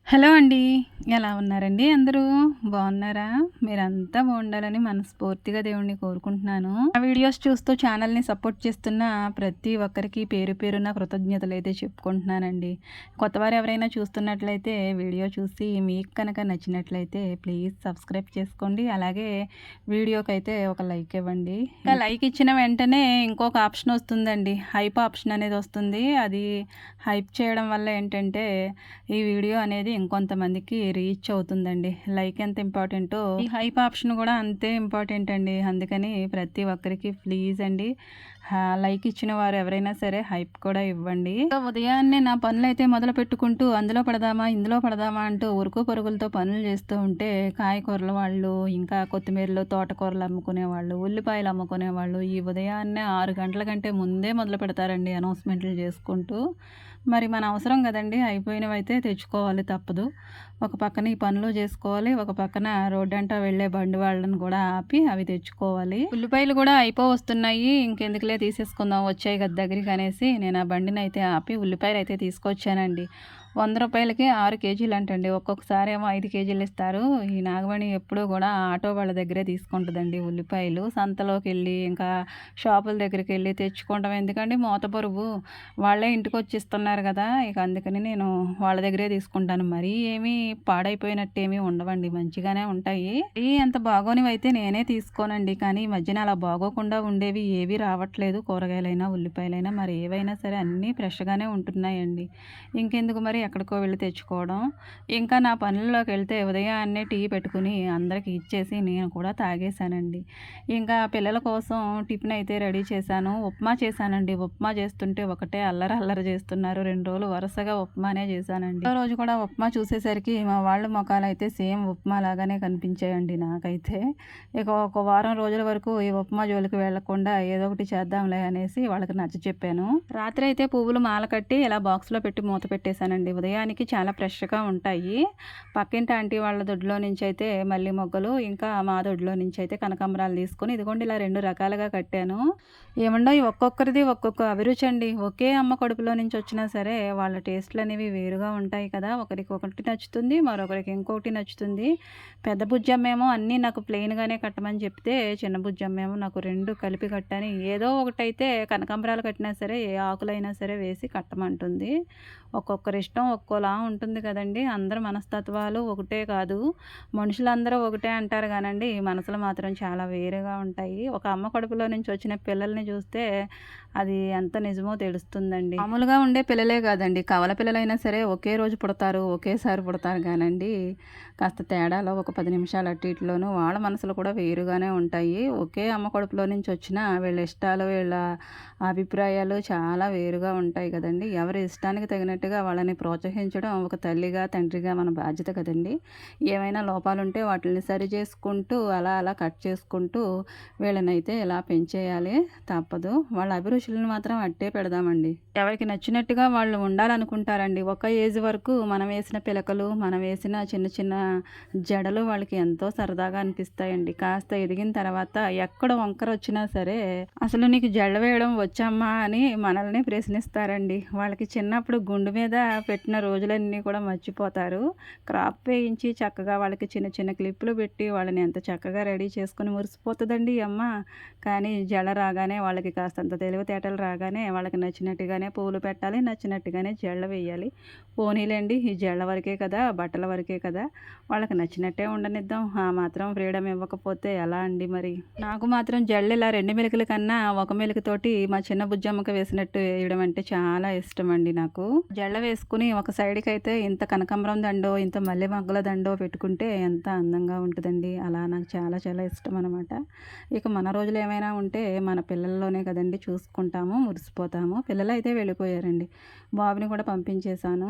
Hello అండి. ఎలా ఉన్నారండి అందరూ? బాగున్నారా? మీరంతా బాగుండాలని మనస్ఫూర్తిగా దేవుడిని కోరుకుంటున్నాను. ఆ వీడియోస్ చూస్తూ ఛానల్‌ని సపోర్ట్ చేస్తున్న ప్రతి ఒక్కరికి పేరు పేరున కృతజ్ఞతలైతే చెప్పుకుంటున్నానండి. కొత్తవారు ఎవరైనా చూస్తున్నట్లయితే వీడియో చూసి మీకు కనుక నచ్చినట్లయితే ప్లీజ్ సబ్స్క్రైబ్ చేసుకోండి. అలాగే వీడియోకైతే ఒక లైక్ ఇవ్వండి. ఇంకా లైక్ ఇచ్చిన వెంటనే ఇంకొక ఆప్షన్ వస్తుందండి. హైప్ ఆప్షన్ అనేది వస్తుంది. అది హైప్ చేయడం వల్ల ఏంటంటే ఈ వీడియో అనేది ఇంకొంతమందికి రీచ్ అవుతుందండి. లైక్ ఎంత ఇంపార్టెంటో ఈ హైప్ ఆప్షన్ కూడా అంతే ఇంపార్టెంట్ అండి. అందుకని ప్రతి ఒక్కరికి ప్లీజ్ అండి లైక్ ఇచ్చిన వారు ఎవరైనా సరే హైప్ కూడా ఇవ్వండి. ఉదయాన్నే నా పనులైతే మొదలు పెట్టుకుంటూ అందులో పడదామా ఇందులో పడదామా అంటూ ఉరుకు పరుగులతో పనులు చేస్తూ ఉంటే కాయకూరల వాళ్ళు, ఇంకా కొత్తిమీరలు, తోటకూరలు అమ్ముకునే వాళ్ళు, ఉల్లిపాయలు అమ్ముకునే వాళ్ళు ఈ ఉదయాన్నే 6 గంటల కంటే ముందే మొదలు పెడతారండి అనౌన్స్మెంట్లు చేసుకుంటూ. మరి మన అవసరం కదండి, అయిపోయినవైతే తెచ్చుకోవాలి తప్పదు. ఒక పక్కన ఈ పనులు చేసుకోవాలి, ఒక పక్కన రోడ్డంటా వెళ్ళే బండి వాళ్ళని కూడా ఆపి అవి తెచ్చుకోవాలి. ఉల్లిపాయలు కూడా అయిపోవస్తున్నాయి, ఇంకెందుకులే తీసేసుకుందాం వచ్చాయి కదా దగ్గరికి అనేసి నేను ఆ బండిని అయితే ఆపి ఉల్లిపాయలు అయితే తీసుకొచ్చానండి. 100 రూపాయలకి 6 కేజీలు అంటండి. ఒక్కొక్కసారి ఏమో 5 కేజీలు ఇస్తారు. ఈ నాగమణి ఎప్పుడూ కూడా ఆటో వాళ్ళ దగ్గరే తీసుకుంటుందండి ఉల్లిపాయలు. సంతలోకి వెళ్ళి ఇంకా షాపుల దగ్గరికి వెళ్ళి తెచ్చుకోవడం ఎందుకండి, మూత బరువు వాళ్ళే ఇంటికి వచ్చి ఇస్తున్నారు కదా, ఇక అందుకని నేను వాళ్ళ దగ్గరే తీసుకుంటాను. మరీ ఏమీ పాడైపోయినట్టు ఏమీ ఉండవండి, మంచిగానే ఉంటాయి. అంత బాగోనివి అయితే నేనే తీసుకోనండి. కానీ ఈ మధ్యన అలా బాగోకుండా ఉండేవి ఏవి రావట్లేదు. కూరగాయలైనా ఉల్లిపాయలైనా మరి ఏవైనా సరే అన్నీ ఫ్రెష్గానే ఉంటున్నాయండి. ఇంకెందుకు మరి ఎక్కడికో వెళ్ళి తెచ్చుకోవడం. ఇంకా నా పనుల్లోకి వెళ్తే ఉదయాన్నే టీ పెట్టుకుని అందరికి ఇచ్చేసి నేను కూడా తాగేశానండి. ఇంకా పిల్లల కోసం టిఫిన్ అయితే రెడీ చేశాను. ఉప్మా చేశానండి. ఉప్మా చేస్తుంటే ఒకటే అల్లరి అల్లరి చేస్తున్నారు. 2 రోజులు వరుసగా ఉప్మానే చేశానండి. ఆ రోజు కూడా ఉప్మా చూసేసరికి మా వాళ్ళ మొఖాలైతే సేమ్ ఉప్మా లాగానే కనిపించాయండి నాకైతే. ఇక ఒక వారం రోజుల వరకు ఈ ఉప్మా జోలికి వెళ్లకుండా ఏదో ఒకటి చేద్దాంలే అనేసి వాళ్ళకి నచ్చచెప్పాను. రాత్రి అయితే పువ్వులు మాల కట్టి ఇలా బాక్స్‌లో పెట్టి మూత పెట్టేశానండి. ఉదయానికి చాలా ఫ్రెష్‌గా ఉంటాయి. పక్కింటి ఆంటీ వాళ్ళ దొడ్లో నుంచి అయితే మల్లె మొగ్గలు, ఇంకా మా దొడ్లో నుంచి అయితే కనకాంబరాలు తీసుకొని ఇదిగోండి ఇలా 2 రకాలుగా కట్టాను. ఏమండోయ్ ఒక్కొక్కరిది ఒక్కొక్క అభిరుచి అండి. ఒకే అమ్మ కడుపులో నుంచి వచ్చినా సరే వాళ్ళ టేస్ట్‌లు అనేవి వేరుగా ఉంటాయి కదా. ఒకరికి ఒకటి నచ్చుతుంది, మరొకరికి ఇంకొకటి నచ్చుతుంది. పెద్ద బుజ్జమ్మేమో అన్నీ నాకు ప్లెయిన్‌గానే కట్టమని చెప్తే, చిన్న బుజ్జమ్మేమో నాకు 2 కలిపి కట్టని ఏదో ఒకటైతే కనకాంబరాలు కట్టినా సరే ఏ ఆకులైనా సరే వేసి కట్టమంటుంది. ఒక్కొక్కరి ఇష్టం ఒక్కోలా ఉంటుంది కదండీ. అందరి మనస్తత్వాలు ఒకటే కాదు. మనుషులందరూ ఒకటే అంటారు గానండి, మనసులు మాత్రం చాలా వేరుగా ఉంటాయి. ఒక అమ్మ కడుపులో నుంచి వచ్చిన పిల్లల్ని చూస్తే అది ఎంత నిజమో తెలుస్తుందండి. మామూలుగా ఉండే పిల్లలే కాదండి, కవల పిల్లలైనా సరే ఒకే రోజు పుడతారు, ఒకేసారి పుడతారు కానండి, కాస్త తేడాలో ఒక 10 నిమిషాలు అటు ఇటులోనూ వాళ్ళ మనసులు కూడా వేరుగానే ఉంటాయి. ఒకే అమ్మ కడుపులో నుంచి వచ్చిన వీళ్ళ ఇష్టాలు, వీళ్ళ అభిప్రాయాలు చాలా వేరుగా ఉంటాయి కదండీ. ఎవరి ఇష్టానికి తగినట్టుగా వాళ్ళని ప్రోత్సహించడం ఒక తల్లిగా, తండ్రిగా మన బాధ్యత కదండీ. ఏమైనా లోపాలుంటే వాటిని సరి చేసుకుంటూ అలా అలా కట్ చేసుకుంటూ వీళ్ళనైతే ఇలా పెంచేయాలి. తప్పదు. వాళ్ళ అభిరుచులను మాత్రం అట్టే పెడదామండి. ఎవరికి నచ్చినట్టుగా వాళ్ళు ఉండాలనుకుంటారండి. ఒక ఏజ్ వరకు మనం వేసిన పిలకలు, మనం వేసిన చిన్న చిన్న జడలు వాళ్ళకి ఎంతో సరదాగా అనిపిస్తాయండి. కాస్త ఎదిగిన తర్వాత ఎక్కడ వంకర వచ్చినా సరే అసలు నీకు జడ వేయడం వచ్చమ్మా అని మనల్ని ప్రశ్నిస్తారండి. వాళ్ళకి చిన్నప్పుడు గుండు మీద పెట్టిన రోజులన్నీ కూడా మర్చిపోతారు. క్రాప్ వేయించి చక్కగా వాళ్ళకి చిన్న చిన్న క్లిప్పులు పెట్టి వాళ్ళని ఎంత చక్కగా రెడీ చేసుకొని మురిసిపోతుందండి ఈ అమ్మ. కానీ జడ రాగానే వాళ్ళకి కాస్తంత తెలివితేటలు రాగానే వాళ్ళకి నచ్చినట్టుగానే పువ్వులు పెట్టాలి, నచ్చినట్టుగానే జడ వేయాలి. పోనీలేండి, ఈ జడ వరకే కదా, బట్టల వరకే కదా, వాళ్ళకి నచ్చినట్టే ఉండనిద్దాం. ఆ మాత్రం ఫ్రీడమ్ ఇవ్వకపోతే ఎలా అండి మరి. నాకు మాత్రం జడలు ఇలా 2 మెలికల కన్నా ఒక మెలికతోటి మా చిన్న బుజ్జమ్మకి వేసినట్టు వేయడం అంటే చాలా ఇష్టం అండి నాకు. జడ వేసుకుని ఒక సైడ్కి అయితే ఇంత కనకాంబరం దండో, ఇంత మల్లె మొగ్గల దండో పెట్టుకుంటే ఎంత అందంగా ఉంటుందండి. అలా నాకు చాలా చాలా ఇష్టం అనమాట. ఇక మన రోజులు ఏమైనా ఉంటే మన పిల్లల్లోనే కదండి చూసుకుంటాము, మురిసిపోతాము. పిల్లలైతే వెళ్ళిపోయారండి. బాబుని కూడా పంపించేశాను.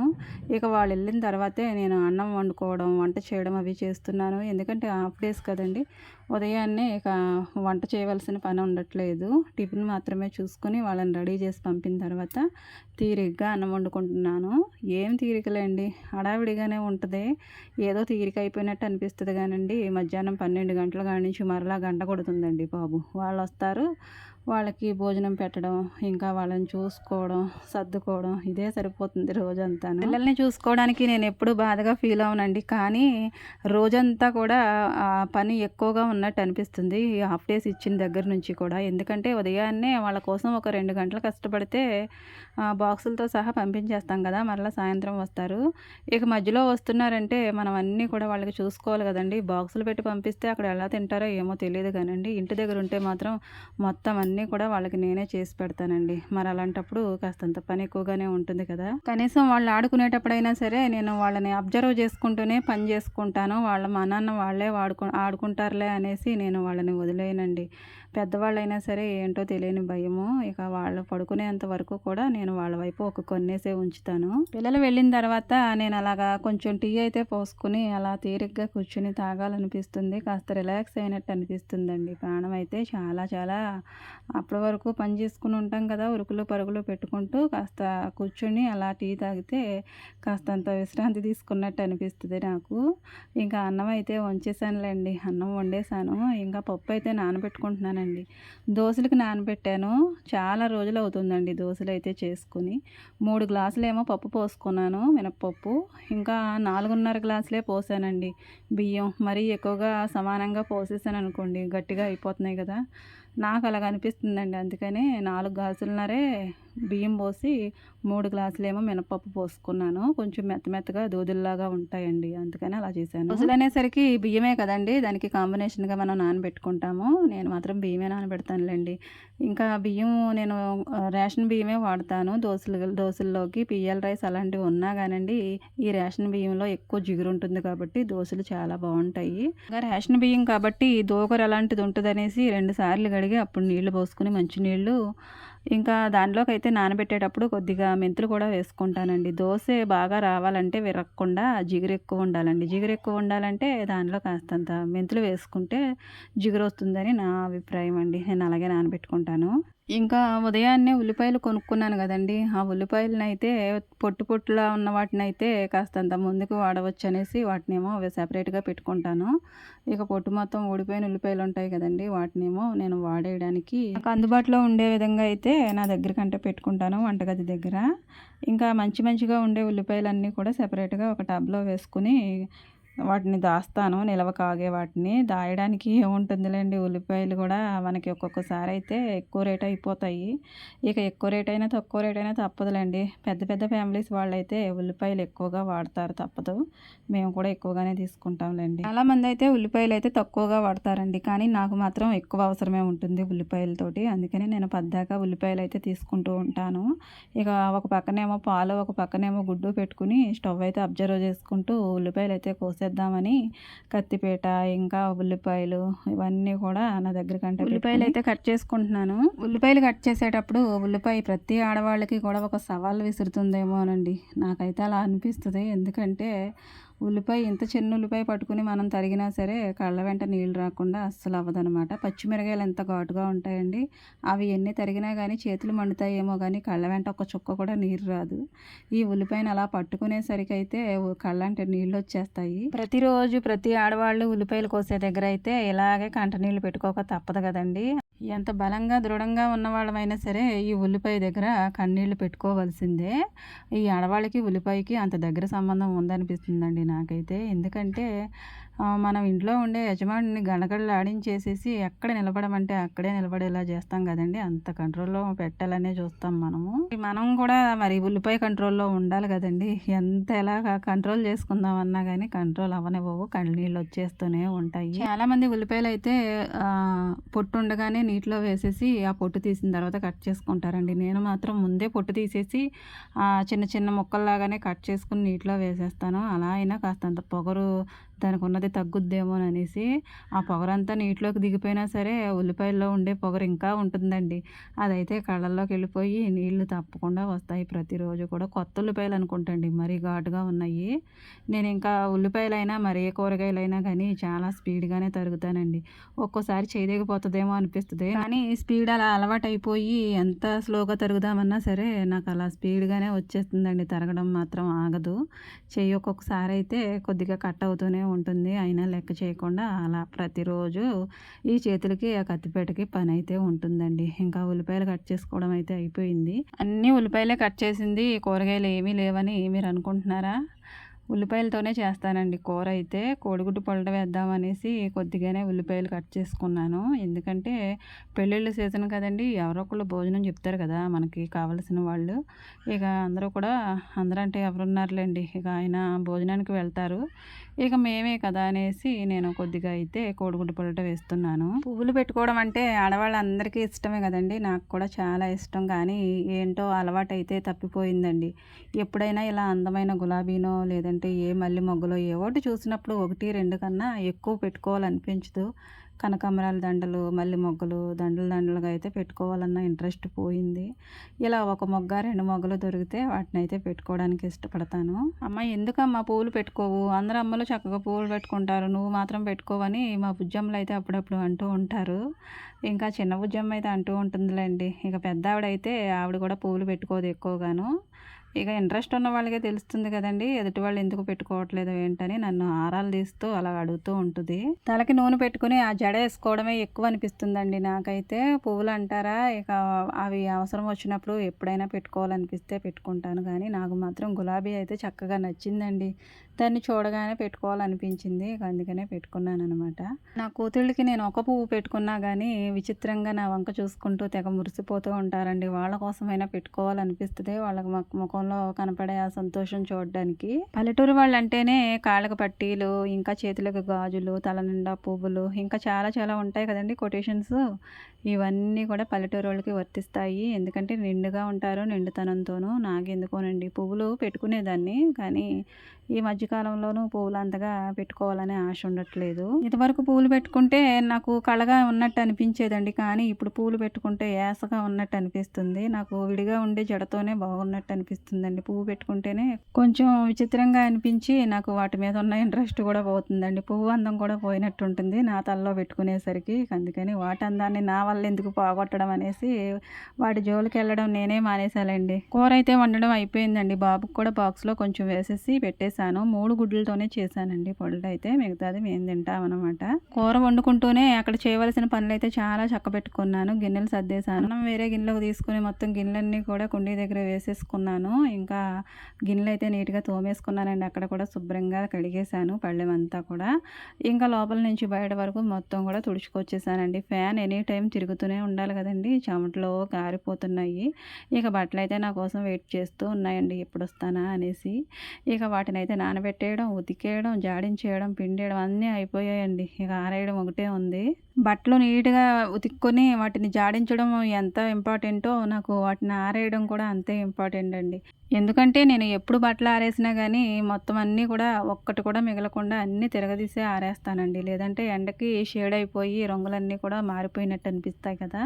ఇక వాళ్ళు వెళ్ళిన తర్వాతే నేను అన్నం వండుకోవడం, వంట చేయడం అవి చేస్తున్నాను. ఎందుకంటే హాఫ్ డేస్ కదండి. ఉదయాన్నే ఇక వంట చేయవలసిన పని ఉండట్లేదు. టిఫిన్ మాత్రమే చూసుకొని వాళ్ళని రెడీ చేసి పంపిన తర్వాత తీరిగ్గా అన్నం వండుకుంటున్నాను. ఏం తీరికలేండి, హడావిడిగానే ఉంటుంది. ఏదో తీరిక అయిపోయినట్టు అనిపిస్తుంది కానండి, మధ్యాహ్నం 12 గంటల కాడి నుంచి మరలా గంట కొడుతుందండి బాబు. వాళ్ళు వస్తారు, వాళ్ళకి భోజనం పెట్టడం, ఇంకా వాళ్ళని చూసుకోవడం, సర్దుకోవడం ఇదే సరిపోతుంది రోజంతాను. పిల్లల్ని చూసుకోవడానికి నేను ఎప్పుడు బాధగా ఫీల్ అవునండి. కానీ రోజంతా కూడా పని ఎక్కువగా ఉన్నట్టు అనిపిస్తుంది ఈ హాఫ్ డేస్ ఇచ్చిన దగ్గర నుంచి కూడా. ఎందుకంటే ఉదయాన్నే వాళ్ళ కోసం ఒక 2 గంటలు కష్టపడితే బాక్సులతో సహా పంపించేస్తాం కదా, మరలా సాయంత్రం వస్తారు. ఇక మధ్యలో వస్తున్నారంటే మనం అన్నీ కూడా వాళ్ళకి చూసుకోవాలి కదండి. బాక్సులు పెట్టి పంపిస్తే అక్కడ ఎలా తింటారో ఏమో తెలియదు కానండి, ఇంటి దగ్గర ఉంటే మాత్రం మొత్తం అన్నీ కూడా వాళ్ళకి నేనే చేసి పెడతానండి. మరి అలాంటప్పుడు కాస్తంత పని ఎక్కువగానే ఉంటుంది కదా. కనీసం వాళ్ళు ఆడుకునేటప్పుడైనా సరే నేను వాళ్ళని అబ్జర్వ్ చేసుకుంటూనే పని చేసుకుంటాను. వాళ్ళ మా నాన్న వాళ్ళే ఆడుకుంటారులే అనేసి నేను వాళ్ళని వదిలేయనండి. పెద్దవాళ్ళైనా సరే ఏంటో తెలియని భయము. ఇక వాళ్ళు పడుకునేంత వరకు కూడా నేను వాళ్ళ వైపు ఒక కొన్నేసే ఉంచుతాను. పిల్లలు వెళ్ళిన తర్వాత నేను అలాగా కొంచెం టీ అయితే పోసుకుని అలా తీరిగ్గా కూర్చుని తాగాలనిపిస్తుంది. కాస్త రిలాక్స్ అయినట్టు అనిపిస్తుందండి. ప్రాణం అయితే చాలా చాలా అప్పటి వరకు పని చేసుకుని ఉంటాం కదా, ఉరుకులు పరుగులు పెట్టుకుంటూ కాస్త కూర్చుని అలా టీ తాగితే కాస్తంత విశ్రాంతి తీసుకున్నట్టు అనిపిస్తుంది నాకు. ఇంకా అన్నం అయితే వంచేసానులేండి, అన్నం వండేసాను. ఇంకా పప్పు అయితే నానబెట్టుకుంటున్నానండి. దోశలకి నానబెట్టాను, చాలా రోజులు అవుతుందండి దోశలు అయితే చేసుకుని. 3 గ్లాసులేమో పప్పు పోసుకున్నాను, మినప్పప్పు. ఇంకా 4.5 గ్లాసులే పోసానండి బియ్యం. మరీ ఎక్కువగా సమానంగా పోసేసాను అనుకోండి గట్టిగా అయిపోతున్నాయి కదా, నాకు అలాగ అనిపిస్తుందండి. అందుకనే 4 గ్లాసులన్నరే బియ్యం పోసి 3 గ్లాసులేమో మినపప్పు పోసుకున్నాను. కొంచెం మెత్తగా దూదుల్లాగా ఉంటాయండి, అందుకని అలా చేశాను. దోశలు అనేసరికి బియ్యమే కదండి, దానికి కాంబినేషన్గా మనం నానబెట్టుకుంటాము. నేను మాత్రం బియ్యమే నానబెడతానులేండి. ఇంకా బియ్యం నేను రేషన్ బియ్యమే వాడతాను దోశల్లోకి. పిఎల్ రైస్ అలాంటివి ఉన్నా కానండి, ఈ రేషన్ బియ్యంలో ఎక్కువ జిగురు ఉంటుంది కాబట్టి దోశలు చాలా బాగుంటాయి. ఇంకా రేషన్ బియ్యం కాబట్టి దోకర అలాంటిది ఉంటుంది అనేసి 2 సార్లు కడిగి అప్పుడు నీళ్లు పోసుకుని మంచినీళ్ళు, ఇంకా దానిలోకి అయితే నానబెట్టేటప్పుడు కొద్దిగా మెంతులు కూడా వేసుకుంటానండి. దోశ బాగా రావాలంటే విరగకుండా జిగురు ఎక్కువ ఉండాలండి. జిగురు ఎక్కువ ఉండాలంటే దానిలో కాస్తంత మెంతులు వేసుకుంటే జిగురు వస్తుందని నా అభిప్రాయం అండి. నేను అలాగే నానబెట్టుకుంటాను. ఇంకా ఉదయాన్నే ఉల్లిపాయలు కొనుక్కున్నాను కదండి, ఆ ఉల్లిపాయలనైతే పొట్టులా ఉన్న వాటినైతే కాస్తంత ముందుకు వాడవచ్చు అనేసి వాటినేమో సెపరేట్గా పెట్టుకుంటాను. ఇక పొట్టు మొత్తం ఊడిపోయిన ఉల్లిపాయలు ఉంటాయి కదండి, వాటినేమో నేను వాడేయడానికి నాకు అందుబాటులో ఉండే విధంగా అయితే నా దగ్గరకంటే పెట్టుకుంటాను వంటగది దగ్గర. ఇంకా మంచిగా ఉండే ఉల్లిపాయలన్నీ కూడా సెపరేట్గా ఒక టబ్లో వేసుకుని వాటిని దాస్తాను, నిలవ కాగే వాటిని. దాయడానికి ఏముంటుందిలేండి, ఉల్లిపాయలు కూడా మనకి ఒక్కొక్కసారి అయితే ఎక్కువ రేట్ అయిపోతాయి. ఇక ఎక్కువ రేట్ అయినా తక్కువ రేట్ అయినా తప్పదులేండి. పెద్ద ఫ్యామిలీస్ వాళ్ళైతే ఉల్లిపాయలు ఎక్కువగా వాడతారు, తప్పదు. మేము కూడా ఎక్కువగానే తీసుకుంటాంలేండి. చాలామంది అయితే ఉల్లిపాయలు అయితే తక్కువగా వాడతారండి, కానీ నాకు మాత్రం ఎక్కువ అవసరమే ఉంటుంది ఉల్లిపాయలతోటి. అందుకని నేను పద్దాక ఉల్లిపాయలు అయితే తీసుకుంటూ ఉంటాను. ఇక ఒక పక్కనేమో పాలు, ఒక పక్కనేమో గుడ్డు పెట్టుకుని స్టవ్ అయితే అబ్జర్వ్ చేసుకుంటూ ఉల్లిపాయలు అయితే కోసేద్దామని కత్తిపీట, ఇంకా ఉల్లిపాయలు ఇవన్నీ కూడా నా దగ్గర కంటే ఉల్లిపాయలు అయితే కట్ చేసుకుంటున్నాను. ఉల్లిపాయలు కట్ చేసేటప్పుడు ఉల్లిపాయ ప్రతి ఆడవాళ్ళకి కూడా ఒక సవాల్ విసురుతుందేమోనండి, నాకైతే అలా అనిపిస్తుంది. ఎందుకంటే ఉల్లిపాయ ఇంత చిన్న ఉల్లిపాయ పట్టుకుని మనం తరిగినా సరే కళ్ళ వెంట నీళ్ళు రాకుండా అస్సలు అవ్వదనమాట. పచ్చిమిరకాయలు ఎంత ఘాటుగా ఉంటాయండి, అవి ఎన్ని తరిగినా కానీ చేతులు మండుతాయేమో కానీ కళ్ళ వెంట ఒక చుక్క కూడా నీరు రాదు. ఈ ఉల్లిపాయను అలా పట్టుకునేసరికి అయితే కళ్ళంటే నీళ్ళు వచ్చేస్తాయి. ప్రతిరోజు ప్రతి ఆడవాళ్ళు ఉల్లిపాయలు కోసే దగ్గర అయితే ఇలాగే కంట నీళ్ళు పెట్టుకోక తప్పదు కదండి. ఎంత బలంగా దృఢంగా ఉన్న వాళ్ళమైనా సరే ఈ ఉల్లిపాయ దగ్గర కన్నీళ్ళు పెట్టుకోవాల్సిందే. ఈ ఆడవాళ్ళకి ఉల్లిపాయకి అంత దగ్గర సంబంధం ఉందనిపిస్తుందండి నాకైతే. ఎందుకంటే మనం ఇంట్లో ఉండే యజమానిని గడగడలాడించేసేసి ఎక్కడ నిలబడమంటే అక్కడే నిలబడేలా చేస్తాం కదండి, అంత కంట్రోల్లో పెట్టాలనే చూస్తాం మనము. మనం కూడా మరి ఉల్లిపాయ కంట్రోల్లో ఉండాలి కదండి. ఎంత ఎలాగా కంట్రోల్ చేసుకుందామన్నా కానీ కంట్రోల్ అవ్వనివ్వవు, కన్నీళ్ళు వచ్చేస్తూనే ఉంటాయి. చాలామంది ఉల్లిపాయలు అయితే పొట్టు ఉండగానే నీటిలో వేసేసి ఆ పొట్టు తీసిన తర్వాత కట్ చేసుకుంటారండి. నేను మాత్రం ముందే పొట్టు తీసేసి చిన్న ముక్కల్లాగానే కట్ చేసుకుని నీటిలో వేసేస్తాను. అలా అయినా కాస్తంత పొగరు దానికి ఉన్నది తగ్గుద్దేమోననేసి. ఆ పొగరంతా నీటిలోకి దిగిపోయినా సరే ఉల్లిపాయల్లో ఉండే పొగరు ఇంకా ఉంటుందండి, అదైతే కళ్ళల్లోకి వెళ్ళిపోయి నీళ్లు తప్పకుండా వస్తాయి ప్రతిరోజు కూడా. కొత్త ఉల్లిపాయలు అనుకుంటండి, మరీ ఘాటుగా ఉన్నాయి. నేను ఇంకా ఉల్లిపాయలైనా మరి ఏ కూరగాయలైనా కానీ చాలా స్పీడ్గానే తరుగుతానండి. ఒక్కోసారి చేయలేకపోతుందేమో అనిపిస్తుంది, కానీ స్పీడ్ అలా అలవాటు అయిపోయి ఎంత స్లోగా తరుగుదామన్నా సరే నాకు అలా స్పీడ్గానే వచ్చేస్తుందండి, తరగడం మాత్రం ఆగదు. చెయ్యి ఒక్కొక్కసారి అయితే కొద్దిగా కట్ అవుతూనే ఉంటుంది. అయినా లెక్క చేయకుండా అలా ప్రతిరోజు ఈ చేతులకి ఆ కత్తిపేటకి పని అయితే ఉంటుందండి. ఇంకా ఉల్లిపాయలు కట్ చేసుకోవడం అయితే అయిపోయింది. అన్నీ ఉల్లిపాయలే కట్ చేసింది, కూరగాయలు ఏమీ లేవని మీరు అనుకుంటున్నారా? ఉల్లిపాయలతోనే చేస్తానండి కూర అయితే. కోడిగుడ్డు పొలట వేద్దామనేసి కొద్దిగానే ఉల్లిపాయలు కట్ చేసుకున్నాను. ఎందుకంటే పెళ్ళిళ్ళ సీజన్ కదండి, ఎవరో ఒకళ్ళు భోజనం చెప్తారు కదా మనకి కావలసిన వాళ్ళు. ఇక అందరూ కూడా, అందరూ అంటే ఎవరున్నారులేండి, ఇక ఆయన భోజనానికి వెళ్తారు. ఇక మేమే కదా అనేసి నేను కొద్దిగా అయితే కోడిగుడ్డు పొలట వేస్తున్నాను. పువ్వులు పెట్టుకోవడం అంటే ఆడవాళ్ళందరికీ ఇష్టమే కదండి, నాకు కూడా చాలా ఇష్టం. కానీ ఏంటో అలవాటు అయితే తప్పిపోయిందండి. ఎప్పుడైనా ఇలా అందమైన గులాబీనో లేదంటే ఏ మల్లె మొగ్గలో ఏవోటి చూసినప్పుడు 1, 2 కన్నా ఎక్కువ పెట్టుకోవాలనిపించదు. కనకాంబరాల దండలు, మల్లె మొగ్గలు దండలు దండలుగా అయితే పెట్టుకోవాలన్న ఇంట్రెస్ట్ పోయింది. ఇలా ఒక మొగ్గ 2 మొగ్గలు దొరికితే వాటిని అయితే పెట్టుకోవడానికి ఇష్టపడతాను. అమ్మ ఎందుకమ్మా పువ్వులు పెట్టుకోవు, అందరు అమ్మలు చక్కగా పువ్వులు పెట్టుకుంటారు, నువ్వు మాత్రం పెట్టుకోవని మా బుజ్జమ్మలు అయితే అప్పుడప్పుడు అంటూ ఉంటారు. ఇంకా చిన్న బుజ్జమ్మ అయితే అంటూ ఉంటుందిలేండి. ఇక పెద్ద ఆవిడైతే ఆవిడ కూడా పువ్వులు పెట్టుకోదు ఎక్కువగాను. ఇక ఇంట్రెస్ట్ ఉన్న వాళ్ళకే తెలుస్తుంది కదండి, ఎదుటి వాళ్ళు ఎందుకు పెట్టుకోవట్లేదు ఏంటని నన్ను ఆరాలు తీస్తూ అలా అడుగుతూ ఉంటుంది. తలకి నూనె పెట్టుకుని ఆ జడ వేసుకోవడమే ఎక్కువ అనిపిస్తుందండి నాకైతే. పువ్వులు అంటారా, ఇక అవి అవసరం వచ్చినప్పుడు ఎప్పుడైనా పెట్టుకోవాలనిపిస్తే పెట్టుకుంటాను. కానీ నాకు మాత్రం గులాబీ అయితే చక్కగా నచ్చిందండి. దాన్ని చూడగానే పెట్టుకోవాలనిపించింది, ఇక అందుకనే పెట్టుకున్నాను అనమాట. నా కూతుళ్ళకి నేను ఒక పువ్వు పెట్టుకున్నా కానీ విచిత్రంగా నా వంక చూసుకుంటూ తెగ మురిసిపోతూ ఉంటారండి. వాళ్ళ కోసమైనా పెట్టుకోవాలనిపిస్తుంది, వాళ్ళకి ముఖంలో కనపడే ఆ సంతోషం చూడడానికి. పల్లెటూరు వాళ్ళు అంటేనే కాళ్ళకు పట్టీలు, ఇంకా చేతులకు గాజులు, తల నిండా పువ్వులు, ఇంకా చాలా చాలా ఉంటాయి కదండి కొటేషన్స్. ఇవన్నీ కూడా పల్లెటూరు వాళ్ళకి వర్తిస్తాయి. ఎందుకంటే నిండుగా ఉంటారు, నిండుతనంతోనూ. నాకెందుకోనండి పువ్వులు పెట్టుకునేదాన్ని, కానీ ఈ మధ్యకాలంలోనూ పువ్వులు అంతగా పెట్టుకోవాలనే ఆశ ఉండట్లేదు. ఇదివరకు పువ్వులు పెట్టుకుంటే నాకు కళగా ఉన్నట్టు అనిపించేదండి, కానీ ఇప్పుడు పువ్వులు పెట్టుకుంటే యాసగా ఉన్నట్టు అనిపిస్తుంది. నాకు విడిగా ఉండే జడతోనే బాగున్నట్టు అనిపిస్తుందండి. పువ్వు పెట్టుకుంటేనే కొంచెం విచిత్రంగా అనిపించి నాకు వాటి మీద ఉన్న ఇంట్రెస్ట్ కూడా పోతుందండి. పువ్వు అందం కూడా పోయినట్టు ఉంటుంది నా తలలో పెట్టుకునేసరికి. అందుకని వాటి అందాన్ని నా వల్ల ఎందుకు పోగొట్టడం అనేసి వాటి జోలికి వెళ్ళడం నేనే మానేసాలండి. కూర అయితే వండడం అయిపోయిందండి. బాబుకి కూడా బాక్స్లో కొంచెం వేసేసి పెట్టేసి 3 గుడ్లతోనే చేశానండి పొలట అయితే. మిగతాది మేము తింటామన్నమాట. కూర వండుకుంటూనే అక్కడ చేయవలసిన పనులు అయితే చాలా చక్కబెట్టుకున్నాను. గిన్నెలు సర్దేశాను. అన్నం వేరే గిన్నెలోకి తీసుకుని మొత్తం గిన్నెలన్నీ కూడా కుండీ దగ్గర వేసేసుకున్నాను. ఇంకా గిన్నెలు అయితే నీట్గా తోమేసుకున్నానండి. అక్కడ కూడా శుభ్రంగా కడిగేశాను పళ్ళెమంతా కూడా. ఇంకా లోపల నుంచి బయట వరకు మొత్తం కూడా తుడుచుకొచ్చేసానండి. ఫ్యాన్ ఎనీ టైం తిరుగుతూనే ఉండాలి కదండి, చెమటలో కారిపోతున్నాయి. ఇక బట్టలు అయితే నా కోసం వెయిట్ చేస్తూ ఉన్నాయండి, ఎప్పుడు వస్తానా అనేసి. ఇక వాటిని అయితే నానబెట్టేయడం, ఉతికేయడం, జాడించేయడం, పిండేయడం అన్నీ అయిపోయాయండి. ఇక ఆరేయడం ఒకటే ఉంది. బట్టలు నీట్గా ఉతుక్కొని వాటిని జాడించడం ఎంత ఇంపార్టెంటో నాకు వాటిని ఆరేయడం కూడా అంతే ఇంపార్టెంట్ అండి. ఎందుకంటే నేను ఎప్పుడు బట్టలు ఆరేసినా కానీ మొత్తం అన్నీ కూడా ఒక్కటి కూడా మిగలకుండా అన్నీ తిరగదీసే ఆరేస్తానండి. లేదంటే ఎండకి షేడ్ అయిపోయి రంగులన్నీ కూడా మారిపోయినట్టు అనిపిస్తాయి కదా.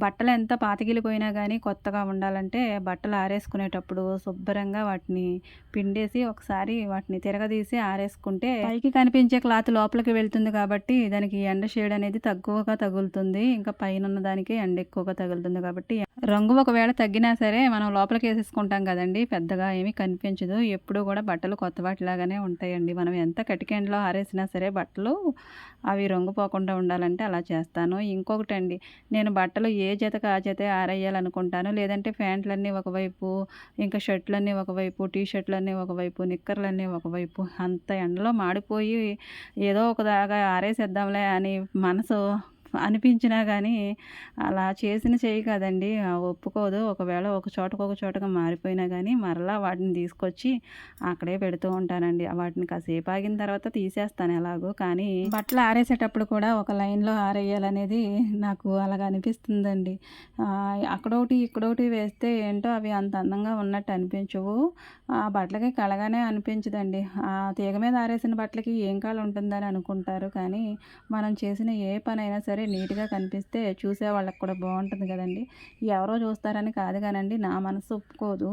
బట్టలు ఎంత పాతగిలిపోయినా కానీ కొత్తగా ఉండాలంటే బట్టలు ఆరేసుకునేటప్పుడు శుభ్రంగా వాటిని పిండేసి ఒకసారి వాటిని తిరగదీసి ఆరేసుకుంటే పైకి కనిపించే క్లాత్ లోపలికి వెళ్తుంది కాబట్టి దానికి ఎండ షేడ్ అనేది తక్కువగా తగులుతుంది. ఇంకా పైన ఉన్న దానికి ఎండ ఎక్కువగా తగులుతుంది కాబట్టి రంగు ఒకవేళ తగ్గినా సరే మనం లోపలికి వేసేసుకుంటాం కదండి, పెద్దగా ఏమీ కనిపించదు. ఎప్పుడు కూడా బట్టలు కొత్త వాటిలాగానే ఉంటాయండి. మనం ఎంత కటిక ఎండలో ఆరేసినా సరే బట్టలు అవి రంగు పోకుండా ఉండాలంటే అలా చేస్తాను. ఇంకొకటండి, నేను బట్టలు ఏ జతకు ఆ జతే ఆరేయాలనుకుంటాను. లేదంటే ప్యాంట్లన్నీ ఒకవైపు, ఇంకా షర్ట్లన్నీ ఒకవైపు, టీ షర్ట్లన్నీ ఒకవైపు, నిక్కర్లన్నీ ఒకవైపు, అంత ఎండలో మాడిపోయి ఏదో ఒకదాగా ఆరేసేద్దాంలే అని మనసు అనిపించినా కానీ అలా చేసిన చెయ్యి కదండి, ఒప్పుకోదు. ఒకవేళ ఒక చోటగా మారిపోయినా కానీ మరలా వాటిని తీసుకొచ్చి అక్కడే పెడుతూ ఉంటానండి. వాటిని కాసేపు ఆగిన తర్వాత తీసేస్తాను ఎలాగో. కానీ బట్టలు ఆరేసేటప్పుడు కూడా ఒక లైన్లో ఆరేయాలనేది నాకు అలాగ అనిపిస్తుందండి. అక్కడొకటి ఇక్కడొకటి వేస్తే ఏంటో అవి అంత అందంగా ఉన్నట్టు అనిపించవు. ఆ బట్టలకి కళగానే అనిపించదండి. ఆ తీగ మీద ఆరేసిన బట్టలకి ఏం కళ ఉంటుందని అనుకుంటారు, కానీ మనం చేసిన ఏ పనైనా సరే సరే నీట్గా కనిపిస్తే చూసే వాళ్ళకి కూడా బాగుంటుంది కదండి. ఎవరో చూస్తారని కాదు కానండి, నా మనసు ఒప్పుకోదు.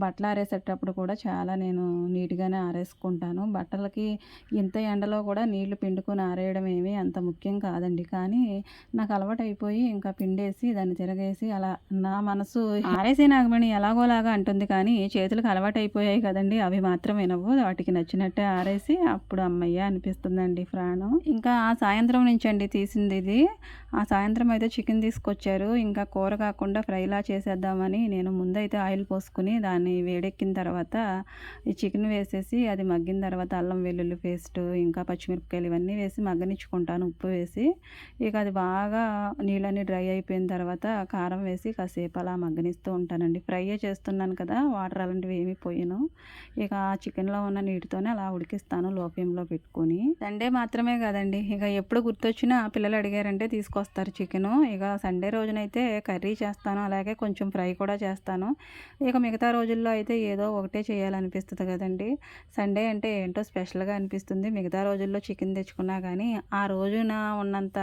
బట్టలు ఆరేసేటప్పుడు కూడా చాలా నేను నీట్గానే ఆరేసుకుంటాను. బట్టలకి ఇంత ఎండలో కూడా నీళ్లు పిండుకొని ఆరేయడం ఏమీ అంత ముఖ్యం కాదండి. కానీ నాకు అలవాటు అయిపోయి ఇంకా పిండేసి దాన్ని తిరగేసి అలా నా మనసు ఆరేసే నాగమణి ఎలాగోలాగా అంటుంది, కానీ చేతులకు అలవాటు అయిపోయాయి కదండి, అవి మాత్రం వినవు. వాటికి నచ్చినట్టే ఆరేసి అప్పుడు అమ్మయ్య అనిపిస్తుందండి ప్రాణం. ఇంకా సాయంత్రం నుంచి అండి తీసింది ఇది. ఆ సాయంత్రం అయితే చికెన్ తీసుకొచ్చారు. ఇంకా కూర కాకుండా ఫ్రైలా చేసేద్దామని నేను ముందైతే ఆయిల్ పోసుకుని దాన్ని వేడెక్కిన తర్వాత ఈ చికెన్ వేసేసి అది మగ్గిన తర్వాత అల్లం వెల్లుల్లి పేస్ట్ ఇంకా పచ్చిమిరపకాయలు ఇవన్నీ వేసి మగ్గనిచ్చుకుంటాను ఉప్పు వేసి. ఇక అది బాగా నీళ్ళని డ్రై అయిపోయిన తర్వాత కారం వేసి కాసేపు అలా మగ్గనిస్తూ ఉంటానండి. ఫ్రై చేస్తున్నాను కదా, వాటర్ అలాంటివి ఏమీ పోయాను. ఇక ఆ చికెన్లో ఉన్న నీటితోనే అలా ఉడికిస్తాను లో ఫ్లేమ్లో పెట్టుకొని. సండే మాత్రమే కదండి, ఇక ఎప్పుడు గుర్తొచ్చినా పిల్లలు అడిగారంటే తీసుకొస్తారు చికెను. ఇక సండే రోజునైతే కర్రీ చేస్తాను, అలాగే కొంచెం ఫ్రై కూడా చేస్తాను. ఇక మిగతా రోజుల్లో అయితే ఏదో ఒకటే చేయాలనిపిస్తుంది కదండి. సండే అంటే ఏంటో స్పెషల్గా అనిపిస్తుంది. మిగతా రోజుల్లో చికెన్ తెచ్చుకున్నా కానీ ఆ రోజున ఉన్నంత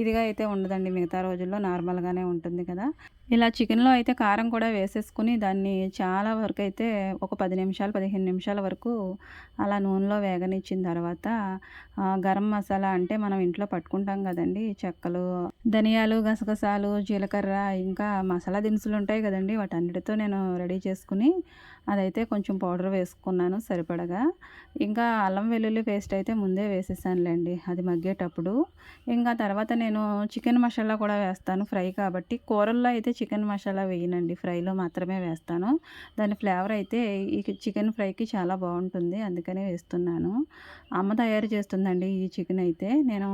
ఇదిగా అయితే ఉండదండి. మిగతా రోజుల్లో నార్మల్గానే ఉంటుంది కదా. ఇలా చికెన్లో అయితే కారం కూడా వేసేసుకుని దాన్ని చాలా వరకు అయితే ఒక 10 నిమిషాలు 15 నిమిషాల వరకు అలా నూనెలో వేగనిచ్చిన తర్వాత గరం మసాలా అంటే మనం ఇంట్లో పట్టుకుంటాం కదండి, చెక్కలు, ధనియాలు, గసగసాలు, జీలకర్ర ఇంకా మసాలా దినుసులు ఉంటాయి కదండి, వాటన్నిటితో నేను రెడీ చేసుకుని అదైతే కొంచెం పౌడర్ వేసుకున్నాను సరిపడగా. ఇంకా అల్లం వెల్లుల్లి పేస్ట్ అయితే ముందే వేసేసానులేండి అది మగ్గేటప్పుడు. ఇంకా తర్వాత నేను చికెన్ మసాలా కూడా వేస్తాను ఫ్రై కాబట్టి. కూరల్లో అయితే చికెన్ మసాలా వేయనండి, ఫ్రైలో మాత్రమే వేస్తాను. దాని ఫ్లేవర్ అయితే ఈ చికెన్ ఫ్రైకి చాలా బాగుంటుంది, అందుకనే వేస్తున్నాను. అమ్మ తయారు చేస్తుందండి ఈ చికెన్ అయితే. నేను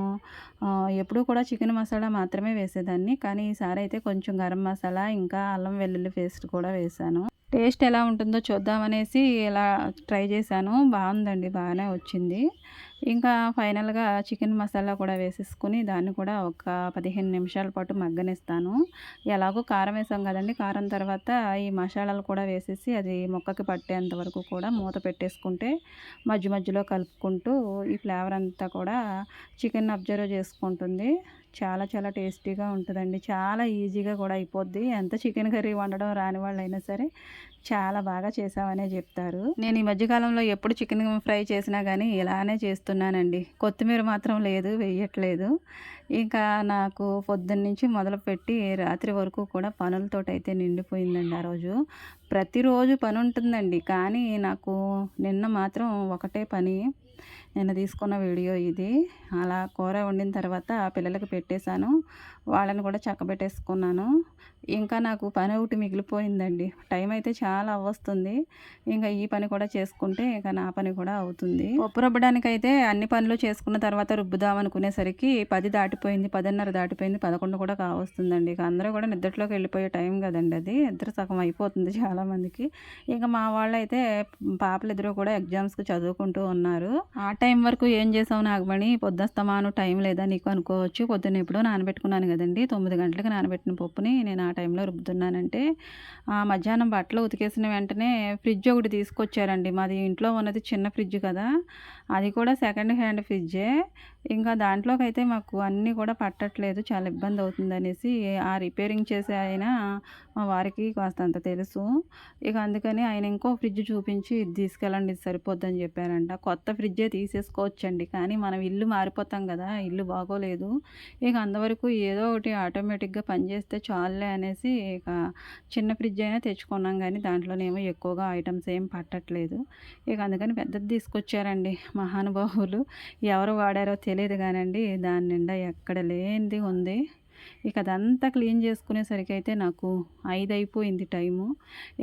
ఎప్పుడూ కూడా చికెన్ మసాలా మాత్రమే వేసేదాన్ని, కానీ ఈసారి అయితే కొంచెం గరం మసాలా ఇంకా అల్లం వెల్లుల్లి పేస్ట్ కూడా వేశాను. టేస్ట్ ఎలా ఉంటుందో చూద్దామనేసి ఇలా ట్రై చేశాను. బాగుందండి, బాగానే వచ్చింది. ఇంకా ఫైనల్గా చికెన్ మసాలా కూడా వేసేసుకుని దాన్ని కూడా ఒక 15 నిమిషాల పాటు మగ్గనిస్తాను. ఎలాగో కారం వేసాం కదండి, కారం తర్వాత ఈ మసాలాలు కూడా వేసేసి అది మొక్కకి పట్టేంత వరకు కూడా మూత పెట్టేసుకుంటే మధ్య మధ్యలో కలుపుకుంటూ ఈ ఫ్లేవర్ అంతా కూడా చికెన్ అబ్జర్వ్ చేసుకుంటుంది. చాలా చాలా టేస్టీగా ఉంటుందండి, చాలా ఈజీగా కూడా అయిపోద్ది. ఎంత చికెన్ కర్రీ వండడం రాని వాళ్ళైనా సరే చాలా బాగా చేసావనే చెప్తారు. నేను ఈ మధ్యకాలంలో ఎప్పుడు చికెన్ ఫ్రై చేసినా కానీ ఇలానే చేస్తున్నానండి. కొత్తిమీర మాత్రం లేదు, వేయట్లేదు. ఇంకా నాకు పొద్దున్నుంచి మొదలుపెట్టి రాత్రి వరకు కూడా పనులతోటైతే నిండిపోయిందండి ఆ రోజు. ప్రతిరోజు పని ఉంటుందండి, కానీ నాకు నిన్న మాత్రం ఒకటే పని. నిన్న తీసుకున్న వీడియో ఇది. అలా కూర వండిన తర్వాత పిల్లలకి పెట్టేశాను, వాళ్ళని కూడా చక్కబెట్టేసుకున్నాను. ఇంకా నాకు పని ఒకటి మిగిలిపోయిందండి. టైం అయితే చాలా అవ్వస్తుంది. ఇంకా ఈ పని కూడా చేసుకుంటే ఇక నా పని కూడా అవుతుంది. పప్పు రుబ్బడానికైతే అన్ని పనులు చేసుకున్న తర్వాత రుబ్బుదాం అనుకునేసరికి 10 దాటిపోయింది, 10:30 దాటిపోయింది, 11 కూడా కావస్తుందండి. ఇక అందరూ కూడా నిద్రలోకి వెళ్ళిపోయే టైం కదండి అది. నిద్ర సగం అయిపోతుంది చాలామందికి. ఇక మా వాళ్ళైతే పాపలిద్దరూ కూడా ఎగ్జామ్స్కి చదువుకుంటూ ఉన్నారు. ఆ టైం వరకు ఏం చేసావు నాగమణి, పొద్దుస్తమాను టైం లేదా నీకు అనుకోవచ్చు. పొద్దున్న ఎప్పుడో నానబెట్టుకున్నాను కదండి, 9 గంటలకు నానబెట్టిన పప్పుని నేను ఆ టైంలో రుబ్బుతున్నానంటే మధ్యాహ్నం బట్టలు ఉతికేసిన వెంటనే ఫ్రిడ్జ్ ఒకటి తీసుకొచ్చారండి. మాది ఇంట్లో ఉన్నది చిన్న ఫ్రిడ్జ్ కదా, అది కూడా సెకండ్ హ్యాండ్ ఫ్రిడ్జే. ఇంకా దాంట్లోకి అయితే మాకు అన్నీ కూడా పట్టట్లేదు, చాలా ఇబ్బంది అవుతుంది అనేసి ఆ రిపేరింగ్ చేసే ఆయన మా వారికి కాస్తంత తెలుసు. ఇక అందుకని ఆయన ఇంకో ఫ్రిడ్జ్ చూపించి ఇది తీసుకెళ్ళండి, ఇది సరిపోద్దని చెప్పారంట. కొత్త ఫ్రిడ్జే తీసేసుకోవచ్చండి, కానీ మనం ఇల్లు మారిపోతాం కదా, ఇల్లు బాగోలేదు. ఇక అంతవరకు ఏదో ఒకటి ఆటోమేటిక్గా పనిచేస్తే చాలులే అనేసి ఇక చిన్న ఫ్రిడ్జ్ అయినా తెచ్చుకున్నాం, కానీ దాంట్లోనేమో ఎక్కువగా ఐటమ్స్ ఏం పట్టట్లేదు. ఇక అందుకని పెద్దది తీసుకొచ్చారండి మహానుభావులు. ఎవరు వాడారో తెలియదు కానండి, దాని నిండా ఎక్కడ లేనిది ఉంది. ఇక అదంతా క్లీన్ చేసుకునేసరికి అయితే నాకు 5 అయిపోయింది టైము.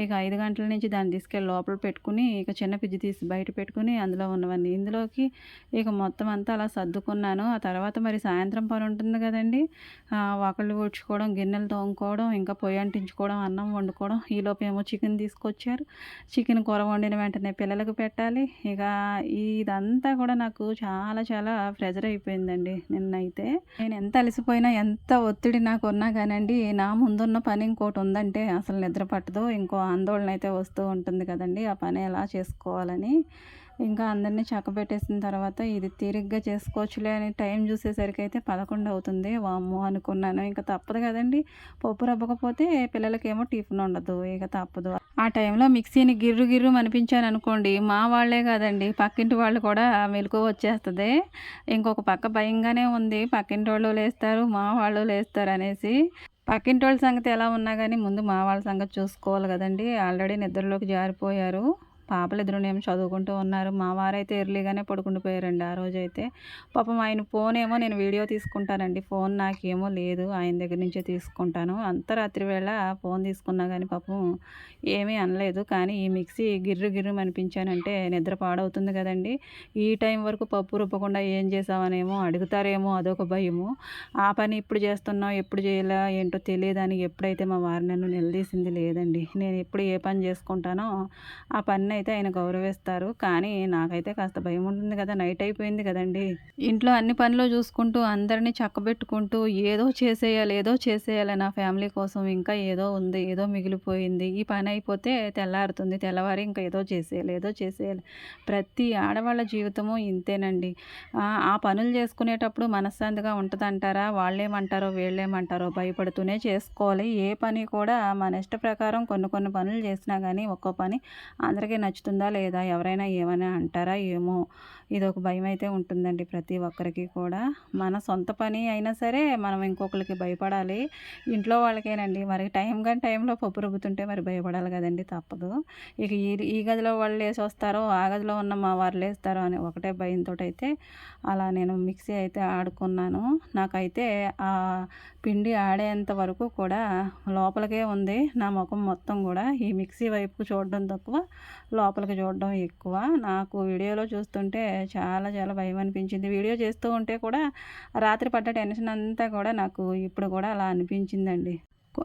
ఇక 5 గంటల నుంచి దాన్ని తీసుకెళ్ళి లోపల పెట్టుకుని ఇక చిన్న ఫ్రిడ్జ్ తీసి బయట పెట్టుకుని అందులో ఉన్నవన్నీ ఇందులోకి ఇక మొత్తం అంతా అలా సర్దుకున్నాను. ఆ తర్వాత మరి సాయంత్రం పని ఉంటుంది కదండి, వాకిళ్ళు ఊడ్చుకోవడం, గిన్నెలు తోముకోవడం, ఇంకా పొయ్యి అంటించుకోవడం, అన్నం వండుకోవడం. ఈలోపు ఏమో చికెన్ తీసుకొచ్చారు. చికెన్ కూర వండిన వెంటనే పిల్లలకు పెట్టాలి. ఇక ఇదంతా కూడా నాకు చాలా చాలా ప్రెజర్ అయిపోయిందండి నిన్నైతే. నేను ఎంత అలసిపోయినా, ఎంత ఒత్తిడి నాకు ఉన్నా కానండి, నా ముందున్న పని ఇంకోటి ఉందంటే అసలు నిద్ర పట్టదు. ఇంకో ఆందోళన అయితే వస్తూ ఉంటుంది కదండి, ఆ పని ఎలా చేసుకోవాలని. ఇంకా అందరినీ చక్కబెట్టేసిన తర్వాత ఇది తీరిగ్గా చేసుకోవచ్చులే అని టైం చూసేసరికి అయితే 11 అవుతుంది. వామ్మో అనుకున్నాను. ఇంకా తప్పదు కదండి. పప్పు రుబ్బకపోతే పిల్లలకేమో టిఫిన్ ఉండదు. ఇక తప్పదు. ఆ టైంలో మిక్సీని గిర్రు గిర్రు అనిపించాను అనుకోండి, మా వాళ్ళే కాదండి పక్కింటి వాళ్ళు కూడా మెలకువ వచ్చేస్తుంది. ఇంకొక పక్క భయంగానే ఉంది. పక్కింటి వాళ్ళు లేస్తారు, మా వాళ్ళు లేస్తారు అనేసి. పక్కింటోళ్ళ సంగతి ఎలా ఉన్నా గానీ, ముందు మా వాళ్ళ సంగతి చూసుకోవాలి గదండీ! ఆల్రెడీ నిద్రలోకి జారిపోయారు. పాపలిద్దరునేమో చదువుకుంటూ ఉన్నారు. మా వారైతే ఎర్లీగానే పడుకుండిపోయారండి ఆ రోజైతే. పాపం ఆయన ఫోనేమో నేను వీడియో తీసుకుంటానండి. ఫోన్ నాకేమో లేదు. ఆయన దగ్గర నుంచే తీసుకుంటాను. అంతరాత్రి వేళ ఫోన్ తీసుకున్నా గానీ పాపం ఏమీ అనలేదు. కానీ ఈ మిక్సీ గిర్రు గిర్రుమనిపించానంటే నిద్ర పాడవుతుంది గదండీ! ఈ టైం వరకు పప్పు రుబ్బకుండా ఏం చేశావనేమో అడుగుతారేమో అదొక భయము. ఆ పని ఇప్పుడు చేస్తున్నావు, ఎప్పుడు చేయాలా ఏంటో తెలియదని ఎప్పుడైతే మా వారు నన్ను నిలదీసింది లేదండి. నేను ఎప్పుడు ఏ పని చేసుకుంటానో ఆ పనినైతే ఆయన గౌరవిస్తారు. కానీ నాకైతే కాస్త భయం ఉంటుంది కదా! నైట్ అయిపోయింది కదండీ! ఇంట్లో అన్ని పనులు చూసుకుంటూ అందరిని చక్కబెట్టుకుంటూ ఏదో చేసేయాలి నా ఫ్యామిలీ కోసం. ఇంకా ఏదో ఉంది. ఏదో మిగిలిపోయింది. ఈ పని అయిపోతే తెల్లారుతుంది. తెల్లవారి ఇంకా ఏదో చేసేయాలి. ప్రతి ఆడవాళ్ళ జీవితము ఇంతేనండి. ఆ పనులు చేసుకునేటప్పుడు మనశ్శాంతిగా ఉంటదంటారా? వాళ్ళేమంటారో, వీళ్ళేమంటారో భయపడుతూనే చేసుకోవాలి. ఏ పని కూడా మన ఇష్ట ప్రకారం కొన్ని పనులు చేసినా గానీ, ఒక్కో పని అందరికీ నచ్చుతుందా లేదా? ఎవరైనా ఏమైనా అంటారా ఏమో? ఇదొక భయమైతే ఉంటుందండి ప్రతి ఒక్కరికి కూడా. మన సొంత పని అయినా సరే మనం ఇంకొకళ్ళకి భయపడాలి. ఇంట్లో వాళ్ళకేనండి. మరి టైంలో పప్పు రుబ్బుతుంటే మరి భయపడాలి కదండీ! తప్పదు. ఇక ఈ గదిలో వాళ్ళు లేసొస్తారో, ఆ గదిలో ఉన్న మా వారు లేస్తారో అని ఒకటే భయంతోటైతే అలా నేను మిక్సీ అయితే ఆడుకున్నాను. నాకైతే ఆ పిండి ఆడేంత వరకు కూడా లోపలికే ఉంది నా మొఖం మొత్తం గూడా. ఈ మిక్సీ వైపుకు చూడడం తక్కువ, లోపలికి చూడడం ఎక్కువ. నాకు వీడియోలో చూస్తుంటే చాలా భయమనిపించింది. వీడియో చేస్తూ ఉంటే కూడా రాత్రి పడ్డ టెన్షన్ అంతా కూడా నాకు ఇప్పుడు కూడా అలా అనిపించిందండి.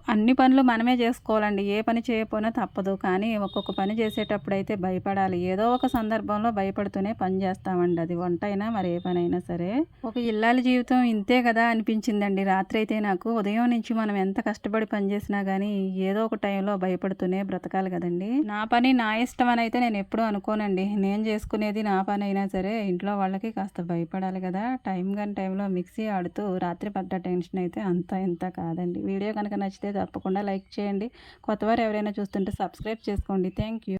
అన్ని పనులు మనమే చేసుకోవాలండి. ఏ పని చేయకపోయినా తప్పదు. కానీ ఒక్కొక్క పని చేసేటప్పుడైతే భయపడాలి. ఏదో ఒక సందర్భంలో భయపడుతూనే పని చేస్తామండి. అది వంట అయినా మరి ఏ పనైనా సరే. ఒక ఇల్లాలి జీవితం ఇంతే కదా అనిపించిందండి రాత్రైతే నాకు. ఉదయం నుంచి మనం ఎంత కష్టపడి పని చేసినా గానీ ఏదో ఒక టైంలో భయపడుతూనే బ్రతకాలి కదండీ! నా పని నా ఇష్టం అని అయితే నేను ఎప్పుడూ అనుకోనండి. నేను చేసుకునేది నా పని అయినా సరే ఇంట్లో వాళ్ళకి కాస్త భయపడాలి కదా! టైంలో మిక్సీ ఆడుతూ రాత్రి పడ్డ టెన్షన్ అయితే అంతా ఇంత కాదండి. వీడియో కనుక నచ్చితే తప్పకుండా లైక్ చేయండి. కొత్తవారు ఎవరైనా చూస్తుంటే సబ్స్క్రైబ్ చేసుకోండి. Thank you.